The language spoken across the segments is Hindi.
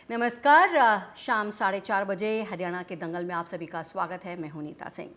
नमस्कार। शाम 4:30 बजे हरियाणा के दंगल में आप सभी का स्वागत है। मैं हूं नीता सिंह।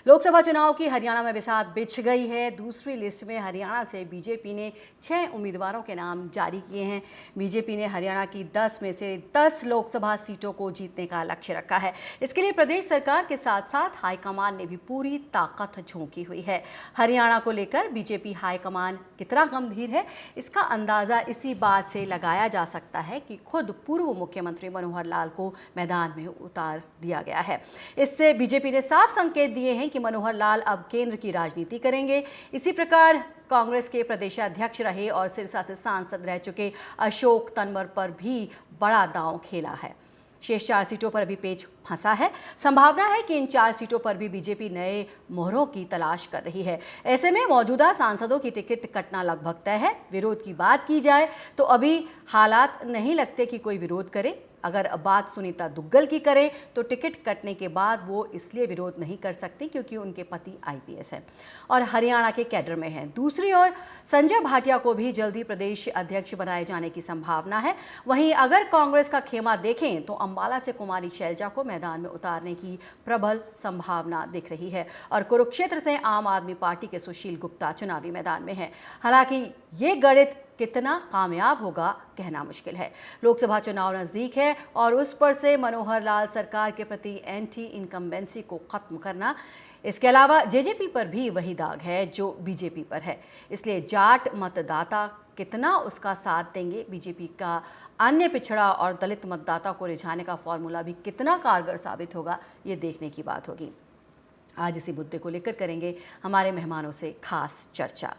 लोकसभा चुनाव की हरियाणा में बिसात बिछ गई है। दूसरी लिस्ट में हरियाणा से बीजेपी ने 6 उम्मीदवारों के नाम जारी किए हैं। बीजेपी ने हरियाणा की 10 में से 10 लोकसभा सीटों को जीतने का लक्ष्य रखा है। इसके लिए प्रदेश सरकार के साथ साथ हाईकमान ने भी पूरी ताकत झोंकी हुई है। हरियाणा को लेकर बीजेपी हाईकमान कितना गंभीर है, इसका अंदाजा इसी बात से लगाया जा सकता है कि खुद पूर्व मुख्यमंत्री मनोहर लाल को मैदान में उतार दिया गया है। इससे बीजेपी ने साफ संकेत दिए हैं कि मनोहर लाल अब केंद्र की राजनीति करेंगे। इसी प्रकार कांग्रेस के प्रदेशाध्यक्ष रहे और सिरसा से सांसद रह चुके अशोक तंवर पर भी बड़ा दांव खेला है। शेष 4 सीटों पर अभी पेच फंसा है। संभावना है कि इन 4 सीटों पर भी बीजेपी नए मोहरों की तलाश कर रही है। ऐसे में मौजूदा सांसदों की टिकट कटना लगभग तय है। विरोध की बात की जाए तो अभी हालात नहीं लगते कि कोई विरोध करे। अगर बात सुनीता दुग्गल की करें तो टिकट कटने के बाद वो इसलिए विरोध नहीं कर सकती क्योंकि उनके पति आईपीएस हैं और हरियाणा के कैडर में हैं। दूसरी ओर संजय भाटिया को भी जल्दी प्रदेश अध्यक्ष बनाए जाने की संभावना है। वहीं अगर कांग्रेस का खेमा देखें तो अंबाला से कुमारी शैलजा को मैदान में उतारने की प्रबल संभावना दिख रही है और कुरुक्षेत्र से आम आदमी पार्टी के सुशील गुप्ता चुनावी मैदान में हैं। हालांकि ये गणित कितना कामयाब होगा कहना मुश्किल है। लोकसभा चुनाव नजदीक है और उस पर से मनोहर लाल सरकार के प्रति एंटी इनकम्बेंसी को खत्म करना। इसके अलावा जेजेपी पर भी वही दाग है जो बीजेपी पर है। इसलिए जाट मतदाता कितना उसका साथ देंगे, बीजेपी का अन्य पिछड़ा और दलित मतदाता को रिझाने का फॉर्मूला भी कितना कारगर साबित होगा, ये देखने की बात होगी। आज इसी मुद्दे को लेकर करेंगे हमारे मेहमानों से खास चर्चा।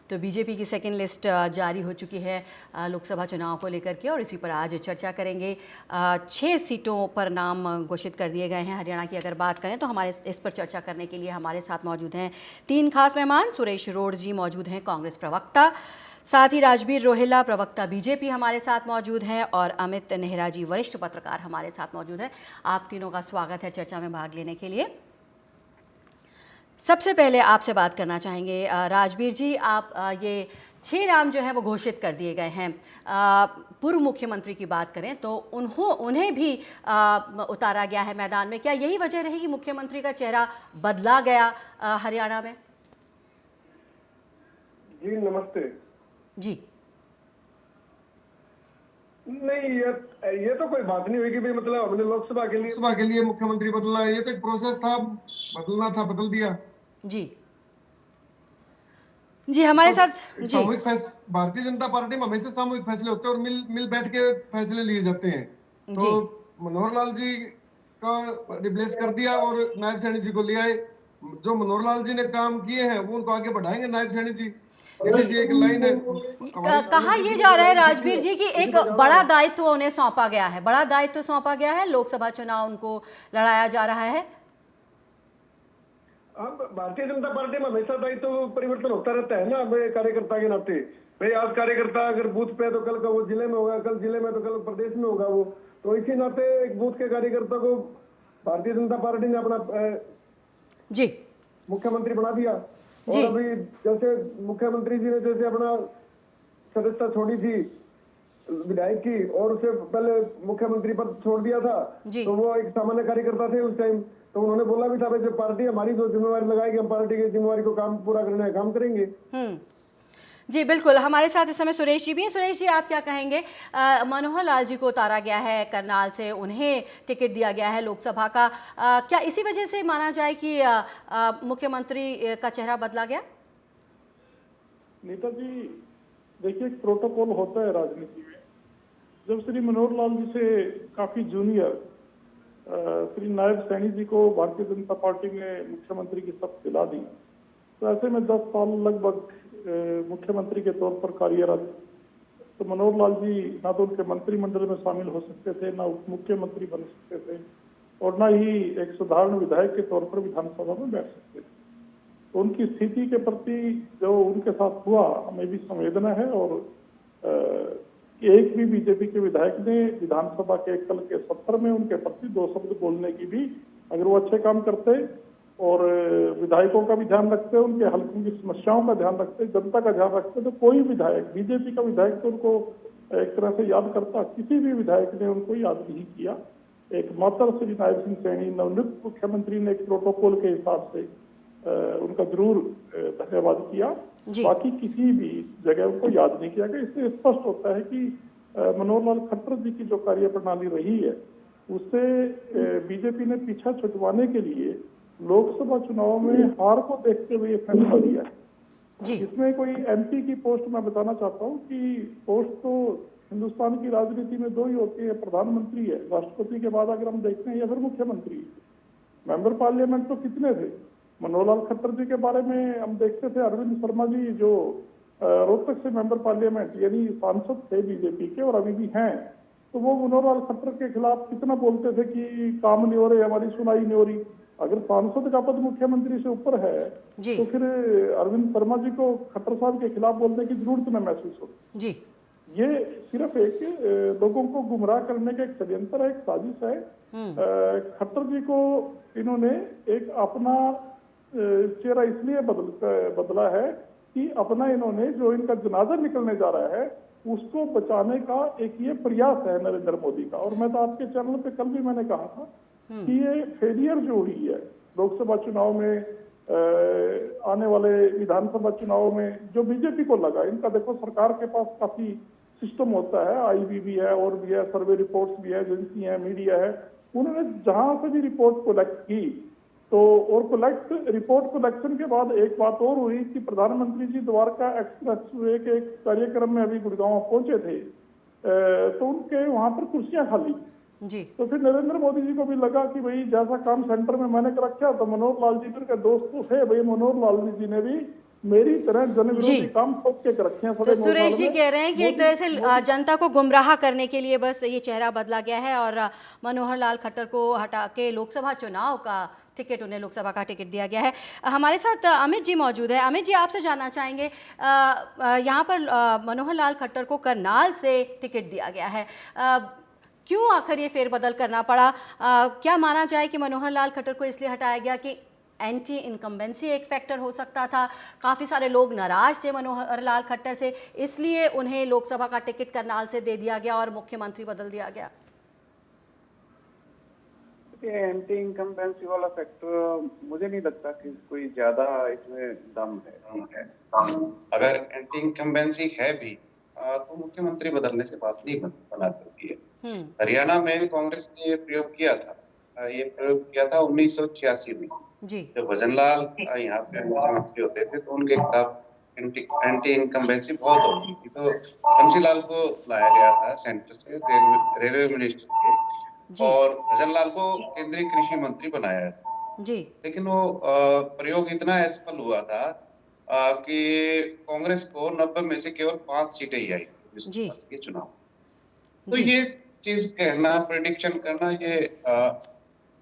तो बीजेपी की सेकेंड लिस्ट जारी हो चुकी है लोकसभा चुनाव को लेकर के और इसी पर आज चर्चा करेंगे। 6 सीटों पर नाम घोषित कर दिए गए हैं। हरियाणा की अगर बात करें तो हमारे इस पर चर्चा करने के लिए हमारे साथ मौजूद हैं 3 खास मेहमान। सुरेश रोड़ जी मौजूद हैं, कांग्रेस प्रवक्ता, साथ ही राजबीर रोहिल्ला प्रवक्ता बीजेपी हमारे साथ मौजूद हैं और अमित नेहरा जी वरिष्ठ पत्रकार हमारे साथ मौजूद हैं। आप तीनों का स्वागत है चर्चा में भाग लेने के लिए। सबसे पहले आपसे बात करना चाहेंगे राजबीर जी, आप ये 6 नाम जो हैं वो घोषित कर दिए गए हैं। पूर्व मुख्यमंत्री की बात करें तो उन्हें भी उतारा गया है मैदान में। क्या यही वजह रही कि मुख्यमंत्री का चेहरा बदला गया हरियाणा में? जी नमस्ते जी। नहीं, ये तो कोई बात नहीं हुई कि भाई मतलब हमने लोकसभा के लिए मुख्यमंत्री बदलना है। ये तो एक प्रोसेस था, बदलना था, बदल दिया। जी जी, हमारे साथ जी। सामूहिक फैसले भारतीय जनता पार्टी में हमेशा सामूहिक फैसले होते हैं और मिल बैठ के फैसले लिए जाते हैं। तो मनोहर लाल जी का रिप्लेस कर दिया और नायब सैनी जी को ले आए। जो मनोहर लाल जी ने काम किए हैं वो उनको आगे बढ़ाएंगे नायब सैनी जी। एक लाइन है, कहा यह जा रहा है राजबीर जी कि एक बड़ा दायित्व उन्हें सौंपा गया है, बड़ा दायित्व सौंपा गया है, लोकसभा चुनाव उनको लड़ाया जा रहा है। अब भारतीय जनता पार्टी में हमेशा दायित्व परिवर्तन होता रहता है ना। कार्यकर्ता के नाते भाई आज कार्यकर्ता अगर बूथ पे तो कल का वो जिले में होगा, कल जिले में तो कल प्रदेश में होगा वो। तो इसी नाते एक बूथ के कार्यकर्ता को भारतीय जनता पार्टी ने अपना जी मुख्यमंत्री बना दिया। और अभी जैसे मुख्यमंत्री जी ने जैसे अपना सदस्यता छोड़ी थी विधायक की और उससे पहले मुख्यमंत्री पद छोड़ दिया था, तो वो एक सामान्य कार्यकर्ता थे उस टाइम। तो उन्होंने बोला भी था भाई जो पार्टी हमारी जो जिम्मेवारी लगाएगी हम पार्टी की जिम्मेवारी को काम पूरा करना है, काम करेंगे। जी बिल्कुल। हमारे साथ इस समय सुरेश जी भी हैं। सुरेश जी, आप क्या कहेंगे? मनोहर लाल जी को उतारा गया है करनाल से, उन्हें टिकट दिया गया है लोकसभा का। क्या इसी वजह से माना जाए कि मुख्यमंत्री का चेहरा बदला गया? नीता जी देखिए, एक प्रोटोकॉल होता है राजनीति में। जब श्री मनोहर लाल जी से काफी जूनियर श्री नायब सैनी जी को भारतीय जनता पार्टी ने मुख्यमंत्री की शपथ दिला दी, तो ऐसे में 10 साल लगभग मुख्यमंत्री के तौर पर कार्यरत तो मनोहर लाल जी ना तो उनके मंत्रिमंडल में शामिल हो सकते थे, ना उप मुख्यमंत्री बन सकते थे और ना ही एक साधारण विधायक के तौर पर विधानसभा में बैठ सकते थे। तो उनकी स्थिति के प्रति जो उनके साथ हुआ हमें भी संवेदना है और एक भी बीजेपी के विधायक ने विधानसभा के कल के सत्र में उनके प्रति 2 शब्द बोलने की भी, अगर वो अच्छे काम करते और विधायकों का भी ध्यान रखते हैं, उनके हल्कों की समस्याओं का ध्यान रखते हैं, जनता का ध्यान रखते हैं। तो कोई विधायक, बीजेपी का विधायक तो उनको एक तरह से याद करता, किसी भी विधायक ने उनको याद नहीं किया। एकमात्र श्री नायब सिंह सैनी नवनियुक्त मुख्यमंत्री ने एक प्रोटोकॉल के हिसाब से उनका जरूर धन्यवाद किया, बाकी किसी भी जगह उनको याद नहीं किया गया। इससे स्पष्ट होता है कि मनोहर लाल खट्टर जी की जो कार्य प्रणाली रही है उससे बीजेपी ने पीछा छुटवाने के लिए लोकसभा चुनाव में हार को देखते हुए फैसला लिया है। इसमें कोई एमपी की पोस्ट मैं बताना चाहता हूँ कि पोस्ट तो हिंदुस्तान की राजनीति में दो ही होती है, प्रधानमंत्री है, राष्ट्रपति के बाद अगर हम देखते हैं, या फिर मुख्यमंत्री। मेंबर पार्लियामेंट तो कितने थे? मनोहर लाल खट्टर जी के बारे में हम देखते थे, अरविंद शर्मा जी जो रोहतक से मेंबर पार्लियामेंट यानी सांसद थे बीजेपी के और अभी भी हैं, तो वो मनोहर लाल खट्टर के खिलाफ कितना बोलते थे कि काम नहीं हो रहे, हमारी सुनाई नहीं हो रही। अगर सांसद का पद मुख्यमंत्री से ऊपर है तो फिर अरविंद शर्मा जी को खट्टर साहब के खिलाफ बोलने की जरूरत न महसूस होती। ये सिर्फ एक लोगों को गुमराह करने का एक षड्यंत्र है, एक साजिश है। खट्टर जी को इन्होंने एक अपना चेहरा इसलिए बदला है कि अपना इन्होंने जो इनका जनाजा निकलने जा रहा है उसको बचाने का एक ये प्रयास है नरेंद्र मोदी का। और मैं तो आपके चैनल पे कल भी मैंने कहा था कि ये फेलियर जो हुई है लोकसभा चुनाव में, आने वाले विधानसभा चुनाव में जो बीजेपी को लगा, इनका देखो सरकार के पास काफी सिस्टम होता है, आईबी भी है और भी है, सर्वे रिपोर्ट्स भी है, एजेंसी है, मीडिया है। उन्होंने जहां से भी रिपोर्ट कलेक्ट की तो और रिपोर्ट कलेक्शन के बाद एक बात और हुई कि प्रधानमंत्री जी द्वारका एक्सप्रेसवे के एक कार्यक्रम में अभी गुड़गांव पहुंचे थे, तो उनके वहां पर कुर्सियां खाली जी। तो फिर नरेंद्र मोदी जी को भी लगा कि भाई जैसा काम सेंटर में मैंने कर रखा, तो मनोहर लाल जी के दोस्त तो थे भाई, मनोहर लाल जी ने भी मेरी तरह जनविरोधी काम ठोक के रखे हैं। तो सुरेश जी कह रहे हैं कि एक तरह से जनता को गुमराह करने के लिए बस ये चेहरा बदला गया है और मनोहर लाल खट्टर को हटा के लोकसभा चुनाव का टिकट, उन्हें लोकसभा का टिकट दिया गया है। हमारे साथ अमित जी मौजूद है। अमित जी, आपसे जानना चाहेंगे, यहाँ पर मनोहर लाल खट्टर को करनाल से टिकट दिया गया है, क्यों आखिर ये फेरबदल करना पड़ा? क्या माना जाए कि मनोहर लाल खट्टर को इसलिए हटाया गया कि एंटी इनकम्बेंसी एक फैक्टर हो सकता था, काफ़ी सारे लोग नाराज थे मनोहर लाल खट्टर से, इसलिए उन्हें लोकसभा का टिकट करनाल से दे दिया गया और मुख्यमंत्री बदल दिया गया? एंटी इनकम्बेंसी वाला फैक्टर मुझे नहीं लगता कि कोई ज्यादा इसमें दम है। अगर एंटी इनकम्बेंसी है भी तो मुख्यमंत्री बदलने से बात नहीं बना करती है। हरियाणा में कांग्रेस ने ये प्रयोग किया था, 1986 में जब भजनलाल यहाँ पे मुख्यमंत्री होते थे तो उनके खिलाफ एंटी इनकम्बेंसी बहुत होती थी, तो बंसीलाल को लाया गया था सेंटर से, रेलवे मिनिस्टर के, और भजनलाल को केंद्रीय कृषि मंत्री बनाया था जी। लेकिन वो प्रयोग इतना असफल हुआ था कि कांग्रेस को 90 में से केवल 5 सीटें ही आई के चुनाव। तो ये चीज कहना, प्रेडिक्शन करना, ये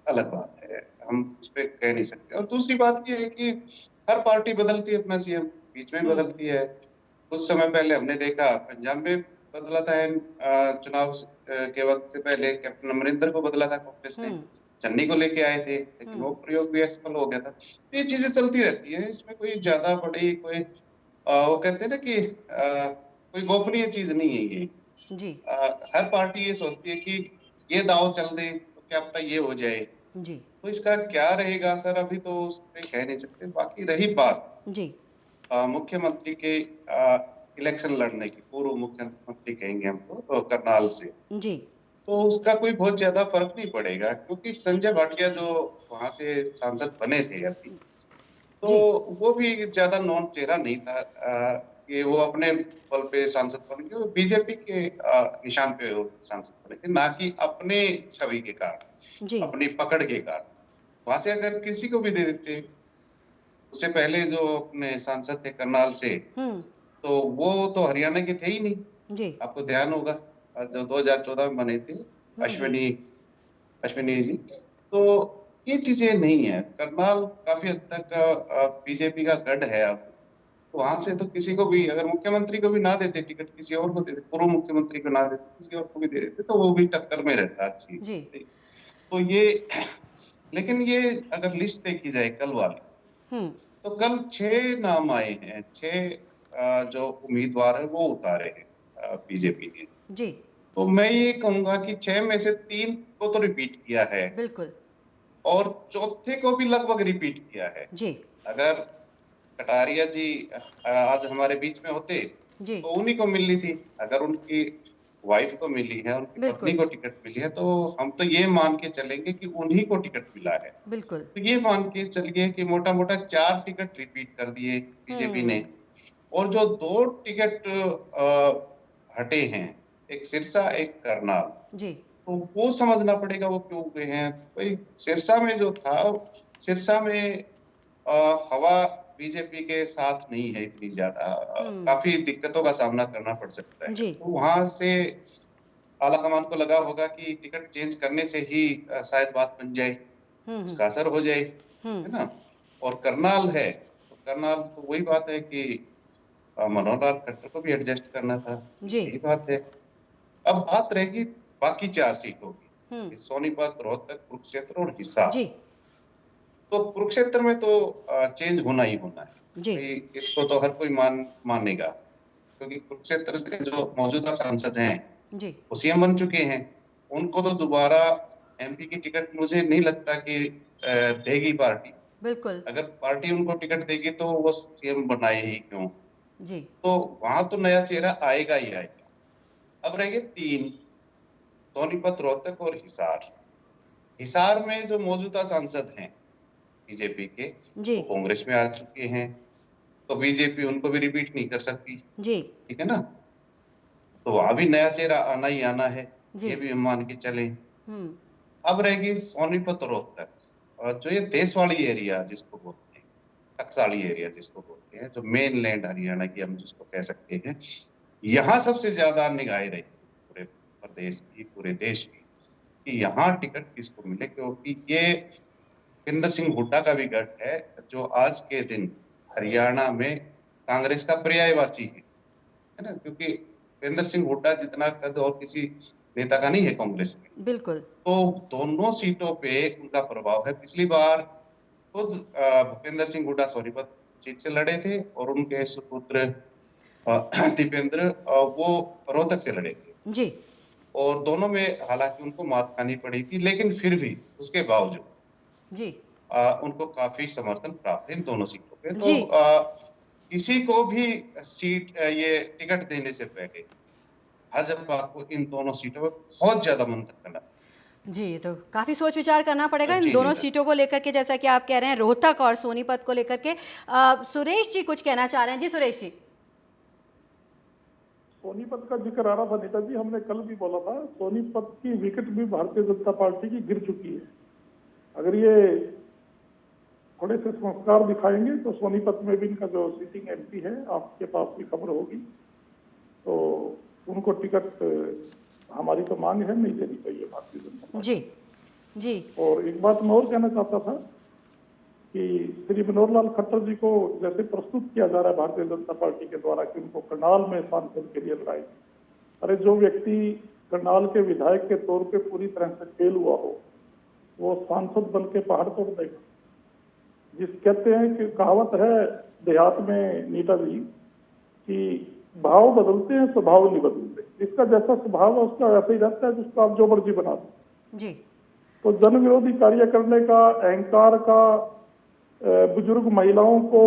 अलग बात है, हम इस पे कह नहीं सकते। और दूसरी बात ये है कि हर पार्टी बदलती है अपना सीएम, बीच में बदलती है। कुछ समय पहले हमने देखा पंजाब में बदला था, चुनाव के वक्त से पहले कैप्टन अमरिंदर को बदला था कांग्रेस ने, चन्नी को लेके आए थे, लेकिन वो प्रयोग भी असफल हो गया था। तो ये चीजें चलती रहती है, इसमें कोई ज्यादा बड़ी कोई वो कहते हैं ना कि कोई गोपनीय चीज नहीं है ये जी। हर पार्टी ये सोचती है कि ये दाव चल दे तो क्या पता ये हो जाए जी। तो इसका क्या रहेगा सर, अभी तो उस पर कह नहीं सकते। बाकी रही बात जी मुख्यमंत्री के इलेक्शन लड़ने की, पूर्व मुख्यमंत्री कहेंगे हम तो करनाल से जी, तो उसका कोई बहुत ज्यादा फर्क नहीं पड़ेगा, क्योंकि संजय भाटिया जो वहां से सांसद बने थे अभी, तो वो भी ज्यादा नॉन चेहरा नहीं था कि वो अपने बल पे सांसद बन गए, वो बीजेपी के निशान पे वो सांसद बने थे, ना कि अपने छवि के कारण, अपनी पकड़ के कारण। वहां से अगर किसी को भी दे देते, उससे पहले जो अपने सांसद थे करनाल से, तो वो तो हरियाणा के थे ही नहीं जी। आपको ध्यान होगा जो 2014 में बने थे अश्विनी जी। तो ये चीजें नहीं है। करनाल काफी हद तक बीजेपी का गढ़ है अब, तो वहां से तो किसी को भी, अगर मुख्यमंत्री को भी ना देते टिकट, किसी और को देते, पूर्व मुख्यमंत्री को ना देते, किसी और को भी दे देते, तो वो भी टक्कर में रहता अच्छी। तो ये लेकिन ये अगर लिस्ट देखी जाए कल वाली, हम्म। तो कल 6 नाम आए हैं, 6 जो उम्मीदवार है वो उतारे हैं बीजेपी ने। जी। तो मैं ये कहूंगा कि 6 में से 3 को तो रिपीट किया है बिल्कुल। और चौथे को भी लगभग रिपीट किया है। जी। अगर कटारिया जी आज हमारे बीच में होते जी। तो उन्हीं को मिलनी थी। अगर उनकी वाइफ को मिली है, उनकी पत्नी बिल्कुल। को टिकट मिली है, तो हम तो ये मान के चलेंगे कि उन्हीं को टिकट मिला है। बिल्कुल। तो ये मान के चलिए कि मोटा मोटा 4 टिकट रिपीट कर दिए बीजेपी ने। और जो 2 टिकट हटे हैं, एक सिरसा एक करनाल, जी। तो वो समझना पड़ेगा वो क्यों हुए हैं। भाई सिरसा में जो था, सिरसा में हवा बीजेपी के साथ नहीं है इतनी ज्यादा, काफी दिक्कतों का सामना करना पड़ सकता है। जी। तो वहां से आला कमान को लगा होगा कि टिकट चेंज करने से ही शायद बात बन जाए, उसका असर हो जाए, है ना। और करनाल है, तो करनाल तो वही बात है कि मनोहर लाल खट्टर को भी एडजस्ट करना था, जी। सही बात है। अब बात रहेगी बाकी 4 सीटों की, सोनीपत, रोहतक, कुरुक्षेत्र और हिसार। जी। तो कुरुक्षेत्र में तो चेंज होना ही होना है जी। भाई, इसको तो हर कोई मानेगा, क्योंकि कुरुक्षेत्र से जो मौजूदा सांसद हैं जी। वो सीएम बन चुके हैं। उनको तो दोबारा एमपी की टिकट मुझे नहीं लगता कि देगी पार्टी। बिल्कुल। अगर पार्टी उनको टिकट देगी तो वो सीएम बनाए ही क्यों। जी। तो वहां तो नया चेहरा आएगा ही आएगा। अब रह गए 3, सोनीपत, रोहतक और हिसार। हिसार में जो मौजूदा सांसद हैं बीजेपी के, जी। वो कांग्रेस में आ चुके हैं, तो बीजेपी उनको भी रिपीट नहीं कर सकती, जी। ठीक है ना। तो वहां भी नया चेहरा आना ही आना है, जी। ये भी हम मान के चले। हम्म। अब रहेगी सोनीपत, रोहतक, और जो ये देश वाली एरिया जिसको बोलते हैं, टकसाली एरिया जिसको बोलते हैं, जो मेन लैंड हरियाणा की हम जिसको कह सकते हैं, यहाँ सबसे ज्यादा निगाहें रही पूरे प्रदेश की, पूरे देश की, कि यहाँ टिकट किसको मिले। क्योंकि ये भूपिंदर सिंह हुड्डा का भी गढ़ है, जो आज के दिन हरियाणा में कांग्रेस का पर्यायवाची है ना। क्योंकि भूपेंद्र सिंह हुड्डा जितना कद और किसी नेता का नहीं है कांग्रेस में। बिल्कुल। तो दोनों सीटों पे उनका प्रभाव है। पिछली बार खुद भूपेंद्र सिंह हुड्डा सोनीपत सीट से लड़े थे और उनके सुपुत्र दीपेंद्र वो रोहतक से लड़े थे, जी। और दोनों में हालांकि उनको मात खानी पड़ी थी, लेकिन फिर भी उसके बावजूद जी। उनको काफी समर्थन प्राप्त है इन दोनों सीटों पे। तो जी। किसी को भी सीट ये टिकट देने से पहले भाजपा को इन दोनों सीटों पे बहुत ज्यादा मंथन करना। जी, तो काफ़ी सोच विचार करना पड़ेगा इन जी दोनों नीता। सीटों को लेकर के, जैसा कि आप कह रहे हैं रोहतक और सोनीपत को लेकर के। सुरेश जी कुछ कहना चाह रहे हैं। जी सुरेश जी। सोनीपत का जिक्र आ रहा था नीता जी, हमने कल भी बोला था सोनीपत की विकेट भी भारतीय जनता पार्टी की गिर चुकी है। अगर ये थोड़े से संस्कार दिखाएंगे तो सोनीपत में भी इनका जो सिटिंग एमपी है, आपके पास भी खबर होगी, तो उनको टिकट हमारी तो मांग है, नहीं देनी चाहिए भारतीय जनता पार्टी। जी। जी। और एक बात मैं और कहना चाहता था कि श्री मनोहर लाल खट्टर जी को जैसे प्रस्तुत किया जा रहा है भारतीय जनता पार्टी के द्वारा कि उनको करनाल में सांसद के लिए लड़ाई, अरे जो व्यक्ति करनाल के विधायक के तौर पे पूरी तरह से फेल हुआ हो, वो सांसद बन के पहाड़ तोड़ देगा। जिस कहते हैं कि कहावत है देहात में नीता जी कि भाव बदलते हैं, स्वभाव नहीं बदलते। जिसका जैसा स्वभाव है उसका वैसा ही रहता है, जिसको आप जो मर्जी बना दो। जी। तो जन विरोधी कार्य करने का, अहंकार का, बुजुर्ग महिलाओं को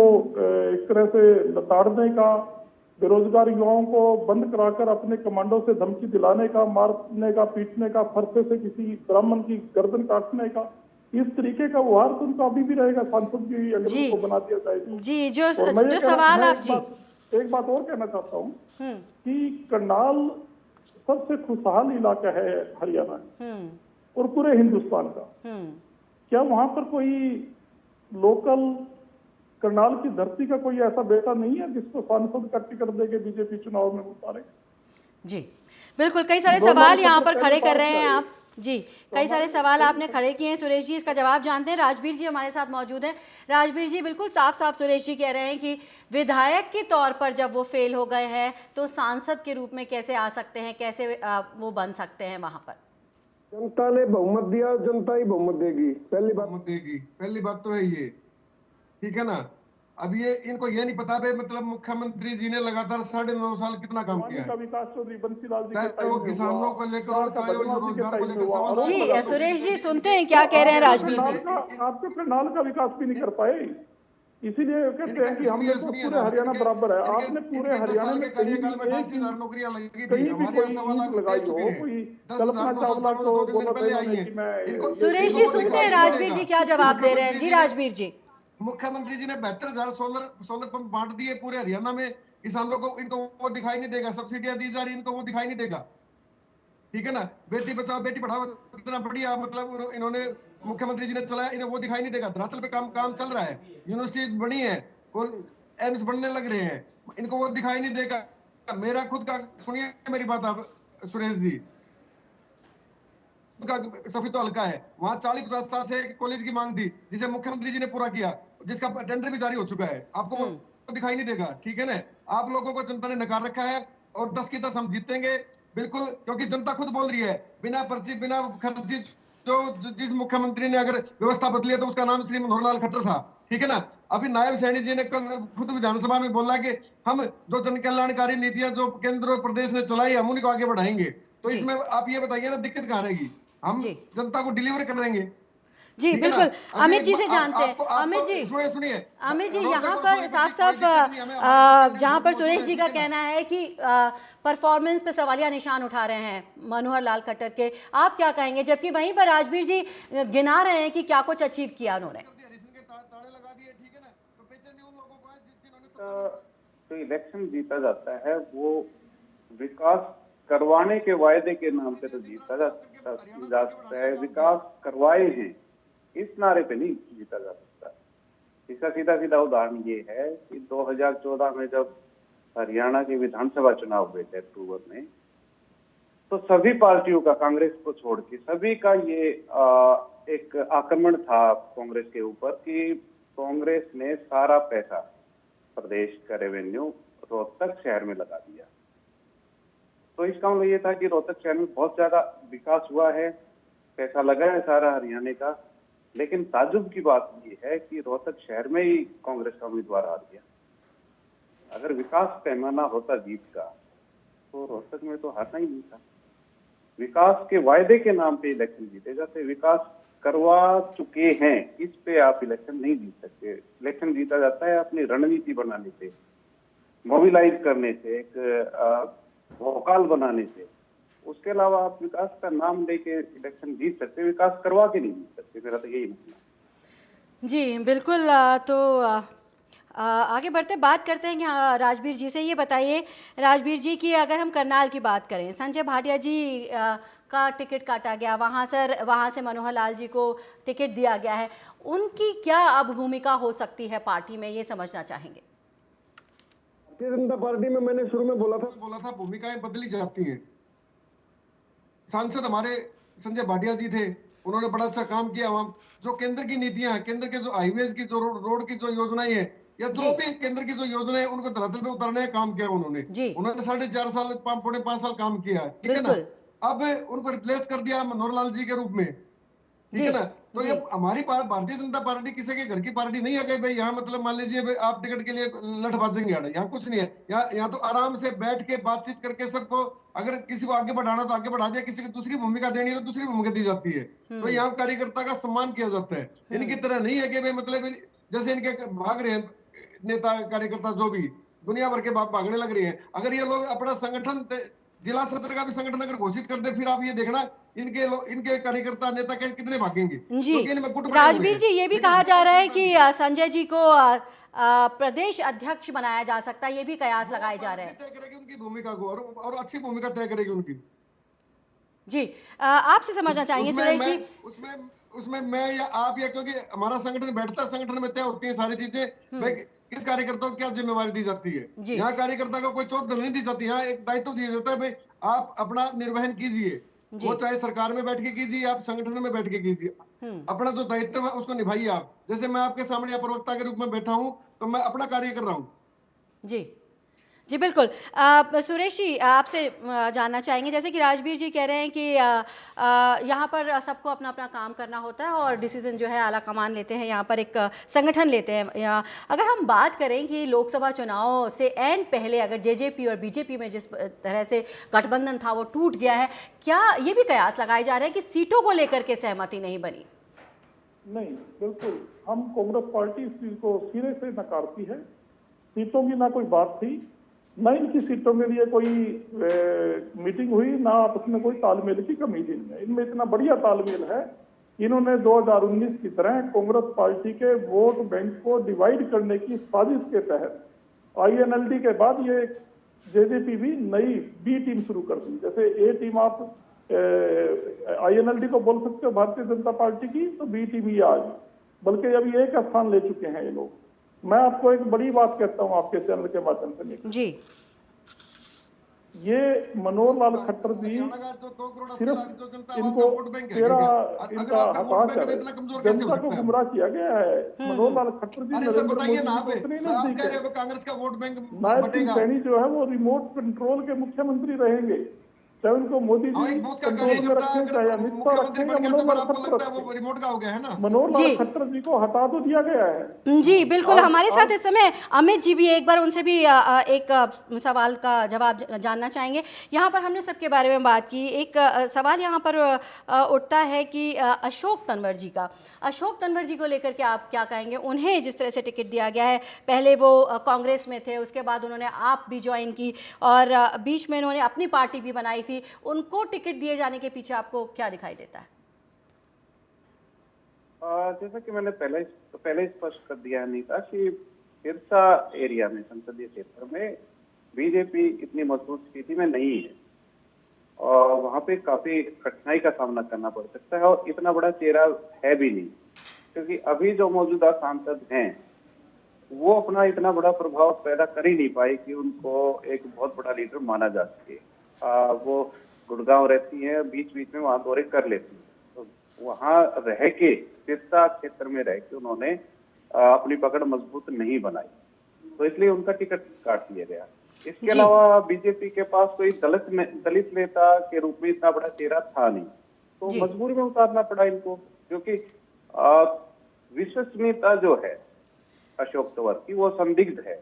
एक तरह से लताड़ने का, बेरोजगार युवाओं को बंद कराकर अपने कमांडो से धमकी दिलाने का, मारने का, पीटने का, फरसे से किसी ब्राह्मण की गर्दन काटने का, इस तरीके का व्यवहार तो उनका अभी भी रहेगा, सांसद भी अगर जी। उनको बना दिया जाए तो। जी, जो और मैं ये सवाल मैं आप जी। एक बात और कहना चाहता हूँ कि करनाल सबसे खुशहाल इलाका है हरियाणा और पूरे हिंदुस्तान का। क्या वहां पर कोई लोकल करनाल की धरती का कोई ऐसा बेटा नहीं है जिसको सांसद का टिकट देके बीजेपी चुनाव में उतारे? जी बिल्कुल, कई सारे सवाल यहाँ पर खड़े कर रहे हैं आप। जी, कई सारे सवाल आपने खड़े किए हैं सुरेश जी, इसका जवाब जानते हैं। राजवीर जी हमारे साथ मौजूद हैं। राजवीर जी, बिल्कुल साफ साफ सुरेश जी कह रहे हैं कि विधायक के तौर पर जब वो फेल हो गए हैं तो सांसद के रूप में कैसे आ सकते हैं, कैसे वो बन सकते हैं वहाँ पर? जनता ने बहुमत दिया, जनता ही बहुमत देगी, पहली बात। बहुमत देगी, पहली बात तो है ये, ठीक है ना। अब ये इनको ये नहीं पता भाई, मतलब मुख्यमंत्री जी ने लगातार 9.5 साल कितना काम किया का है, विकास चौधरी बंसीलाल जी के चाहे टाइम वो में किसानों हुआ, को लेकर हो, चाहे वो रोजगार को लेकर सवाल हो। जी सुरेश जी सुनते हैं क्या कह रहे हैं राजवीर जी। आपके करनाल का विकास भी नहीं कर पाए, इसीलिए कहते हैं कि हमने तो पूरे हरियाणा बराबर है। आपने पूरे हरियाणा में कहीं भी 80,000 नौकरियां लगी थी, कहीं भी हमारे कोई यहाँ 1.25 लाख ईंट लगाई दे हो, चुके हैं। कोई 10,000 कल्पना चावला को 2 दिन बोला पहले था आई इन्होंने है। कि मैं इनको सुरेश जी सुनते हैं राजवीर जी क्या जवाब दे रहे हैं। जी राजवीर जी। मुख्यमंत्री जी ने 72,000 सोलर पंप बांट दिए पूरे हरियाणा में किसानों को, इनको वो दिखाई नहीं देगा। सब्सिडियां दी जा रही, इनको वो दिखाई नहीं देगा, ठीक है ना। बेटी बचाओ बेटी पढ़ाओ कितना बढ़िया मतलब इन्होंने मुख्यमंत्री जी ने चलाया, इन्हें वो दिखाई नहीं देगा। धरातल पे काम चल रहा है, यूनिवर्सिटी बनी है और एम्स बनने लग रहे हैं, इनको वो दिखाई नहीं देगा। मेरा खुद का सुनिए मेरी बात आप सुरेश जी, का सफी तो हल्का है, वहां 40-50 साल से कॉलेज की मांग थी जिसे मुख्यमंत्री जी ने पूरा किया, जिसका टेंडर भी जारी हो चुका है, आपको वो दिखाई नहीं देगा, ठीक है ना। आप लोगों को जनता ने नकार रखा है और 10 की 10 हम जीतेंगे बिल्कुल, क्योंकि जनता खुद बोल रही है बिना पर्ची बिना खर्ची जो जिस मुख्यमंत्री ने अगर व्यवस्था बदली है तो उसका नाम श्री मनोहर लाल खट्टर था, ठीक है ना। अभी नायब सैनी जी ने कल खुद विधानसभा में बोला कि हम जो जन कल्याणकारी नीतियां जो केंद्र और प्रदेश ने चलाई हम उन्हीं को आगे बढ़ाएंगे। तो जी। इसमें आप ये बताइए ना दिक्कत कहाँ रहेगी, हम जी। जनता को डिलीवर करेंगे। जी ठीक है ना? बिल्कुल। अभी अमित एक जी से आप- जानते हैं। आपको- अमित आपको- जी सुनिए अमित जी रोहतक यहाँ और पर कोई साफ कोई साफ दिक्कत नहीं, हमें हमारे जहाँ पर बहुत सुरेश मौजूद जी है, का ठीक है कहना है कि परफॉर्मेंस पे सवालिया निशान उठा रहे हैं मनोहर लाल खट्टर के, आप क्या कहेंगे? जबकि वहीं पर राजवीर जी गिना रहे हैं कि क्या कुछ अचीव किया उन्होंने। हरिसन के ताले लगा दिए, ठीक है ना। तो पहचान नहीं उन लोगों को है जिन्होंने तो इलेक्शन जीता जाता है वो विकास करवाने के वायदे के नाम पे तो जीता जा सकता है, विकास करवाए हैं इस नारे पे नहीं जीता जा सकता। इसका सीधा सीधा उदाहरण ये है कि 2014 में जब हरियाणा के विधानसभा चुनाव हुए थे अक्टूबर में, तो सभी पार्टियों का कांग्रेस को छोड़ के सभी का ये एक आक्रमण था कांग्रेस के ऊपर कि कांग्रेस ने सारा पैसा प्रदेश का रेवेन्यू रोहतक शहर में लगा दिया। तो इसका मतलब ये था कि रोहतक शहर में बहुत ज्यादा विकास हुआ है, पैसा लगा है सारा हरियाणा का, लेकिन ताजुब की बात ये है कि रोहतक शहर में ही कांग्रेस का उम्मीदवार आ गया। अगर विकास पैमाना होता जीत का तो रोहतक में तो हारना ही नहीं था। विकास के वायदे के नाम पे इलेक्शन जीते जाते, विकास करवा चुके हैं इस पे आप इलेक्शन नहीं जीत सकते। इलेक्शन जीता जाता है अपनी रणनीति बनाने से, मोबिलाइज करने से, एक भोकाल बनाने से। उसके अलावा आप विकास का नाम लेके इलेक्शन जीत सकते, विकास करवा के नहीं जीत सकते। मेरा तो यही मानना है। जी बिल्कुल। तो आगे बढ़ते बात करते हैं यहाँ राजवीर जी से। ये बताइए राजवीर जी कि अगर हम करनाल की बात करें, संजय भाटिया जी का टिकट काटा गया, वहाँ से मनोहर लाल जी को टिकट दिया गया है, उनकी क्या अब भूमिका हो सकती है पार्टी में, ये समझना चाहेंगे। भारतीय जनता पार्टी में मैंने शुरू में बोला था भूमिकाएं बदली जाती हैं। सांसद हमारे संजय भाटिया जी थे, उन्होंने बड़ा अच्छा काम किया। वहाँ जो केंद्र की नीतियां, केंद्र के जो हाईवेज की जो रोड की जो योजनाएं हैं या जो भी केंद्र की जो योजना है उनको धरातल पे उतारने का काम किया उन्होंने। 4.5 साल 5.5 साल काम किया, ठीक है ना। अब उनको रिप्लेस कर दिया मनोहर लाल जी के रूप में, ठीक है ना। तो ये हमारी भारतीय जनता पार्टी किसी के घर की पार्टी नहीं है कि भाई यहाँ मतलब मान लीजिए आप टिकट के लिए लठ बाजेंगे, यहाँ कुछ नहीं है। यहाँ तो आराम से बैठ के बातचीत करके सबको, अगर किसी को आगे बढ़ाना तो आगे बढ़ा दिया, किसी को दूसरी भूमिका देनी है तो दूसरी भूमिका दी जाती है। तो यहाँ कार्यकर्ता का सम्मान किया जाता है। इनकी तरह नहीं है कि भाई मतलब जैसे इनके भाग रहे हैं नेता कार्यकर्ता जो भी दुनिया भर के भागने लग रहे हैं। अगर ये लोग अपना संगठन जिला सत्र का भी संगठन अगर घोषित कर दे, फिर आप ये देखना इनके कार्यकर्ता नेता कितने भागेंगे। जी राजवीर जी, ये भी कहा जा रहा है कि संजय जी को प्रदेश अध्यक्ष बनाया जा सकता है, ये भी कयास लगाए जा रहे हैं। तय करेगी उनकी भूमिका को और अच्छी भूमिका तय करेगी उनकी। जी आपसे समझना चाहेंगे सुरेश जी। उसमें मैं या आप या, क्योंकि हमारा संगठन बैठता है, संगठन में तय होती है सारी चीजें, भाई किस कार्यकर्ता को क्या जिम्मेवारी दी जाती है। यहाँ कार्यकर्ता को कोई चोट नहीं दी जाती, यहाँ एक दायित्व दिया जाता है, भाई आप अपना निर्वहन कीजिए, वो चाहे सरकार में बैठ के कीजिए, आप संगठन में बैठ के कीजिए, अपना जो दायित्व है उसको निभाइए आप। जैसे मैं आपके सामने प्रवक्ता के रूप में बैठा हूं तो मैं अपना कार्य कर रहा हूँ। जी जी बिल्कुल। सुरेश जी, आपसे जानना चाहेंगे, जैसे कि राजवीर जी कह रहे हैं कि यहाँ पर सबको अपना अपना काम करना होता है और डिसीजन जो है आला कमान लेते हैं, यहाँ पर एक संगठन लेते हैं। अगर हम बात करें कि लोकसभा चुनाव से एन पहले अगर जेजेपी और बीजेपी में जिस तरह से गठबंधन था वो टूट गया है, क्या ये भी कयास लगाए जा रहे हैं कि सीटों को लेकर के सहमति नहीं बनी? नहीं, बिल्कुल हम कांग्रेस पार्टी इस चीज को सिरे से नकारती है। सीटों की ना कोई बात थी, न इनकी सीटों के लिए कोई मीटिंग हुई, ना आपस में कोई तालमेल की कमी नहीं है। इनमें इतना बढ़िया तालमेल है, इन्होंने 2019 की तरह कांग्रेस पार्टी के वोट बैंक को डिवाइड करने की साजिश के तहत आईएनएलडी के बाद ये जेजेपी भी नई बी टीम शुरू कर दी। जैसे ए टीम आप आईएनएलडी को बोल सकते हो भारतीय जनता पार्टी की, तो बी टीम ही आज, बल्कि अभी एक स्थान ले चुके हैं ये लोग। मैं आपको एक बड़ी बात कहता हूं आपके चैनल के माध्यम से जी, ये मनोहर लाल खट्टर जी सिर्फ इनको तेरा इनका हताश है, जनता को गुमराह किया गया है। मनोहर लाल खट्टर जी नरेंद्र मोदी को उतने नजदीक है। कांग्रेस का वोट बैंक नायब सिंह सैनी जो है वो रिमोट कंट्रोल के मुख्यमंत्री रहेंगे, चाहे उनको मोदी जी कंट्रोल में रखें, चाहे अमित शाह रखें या मनोहर लाल खट्टर रखें। रिमोट का हो गया है ना। मनोहर लाल खट्टर जी को हटा तो दिया गया है। जी बिल्कुल। हमारे साथ इस समय अमित जी भी, एक बार उनसे भी एक सवाल का जवाब जानना चाहेंगे। यहाँ पर हमने सबके बारे में बात की, एक सवाल यहाँ पर उठता है कि अशोक तंवर जी को लेकर के आप क्या कहेंगे? उन्हें जिस तरह से टिकट दिया गया है, पहले वो कांग्रेस में थे, उसके बाद उन्होंने आप भी ज्वाइन की और बीच में उन्होंने अपनी पार्टी भी बनाई थी, उनको टिकट दिए जाने के पीछे आपको क्या दिखाई देता है? जैसा कि मैंने पहले स्पष्ट कर दिया है नीता कि सिरसा एरिया में, संसदीय क्षेत्र में बीजेपी इतनी मजबूत स्थिति में नहीं है और वहां पे काफी कठिनाई का सामना करना पड़ सकता है और इतना बड़ा चेहरा है भी नहीं, क्योंकि अभी जो मौजूदा सांसद हैं वो अपना इतना बड़ा प्रभाव पैदा कर ही नहीं पाए कि उनको एक बहुत बड़ा लीडर माना जा सके। वो गुड़गांव रहती हैं, बीच बीच में वहां दौरे कर लेती हैं, तो वहां रह के सिरसा क्षेत्र में रह के उन्होंने अपनी पकड़ मजबूत नहीं बनाई, तो इसलिए उनका टिकट काट दिया गया। इसके अलावा बीजेपी के पास कोई दलित नेता के रूप में इतना बड़ा चेहरा था नहीं, तो मजबूरी में उतारना पड़ा इनको, क्योंकि विश्वसनीयता जो है अशोक तंवर की वो संदिग्ध है।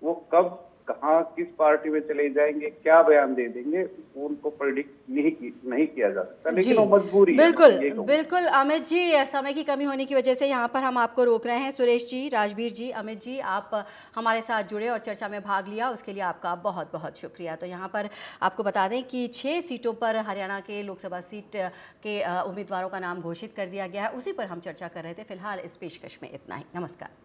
वो कब कहाँ किस पार्टी में चले जाएंगे, क्या बयान दे देंगे, उनको प्रेडिक्ट नहीं किया जा सकता, लेकिन वो मजबूरी बिल्कुल बिल्कुल। अमित जी, समय की कमी होने की वजह से यहाँ पर हम आपको रोक रहे हैं। सुरेश जी, राजवीर जी, अमित जी, आप हमारे साथ जुड़े और चर्चा में भाग लिया, उसके लिए आपका बहुत बहुत शुक्रिया। तो यहाँ पर आपको बता दें कि 6 सीटों पर हरियाणा के लोकसभा सीट के उम्मीदवारों का नाम घोषित कर दिया गया है, उसी पर हम चर्चा कर रहे थे। फिलहाल इस पेशकश में इतना ही। नमस्कार।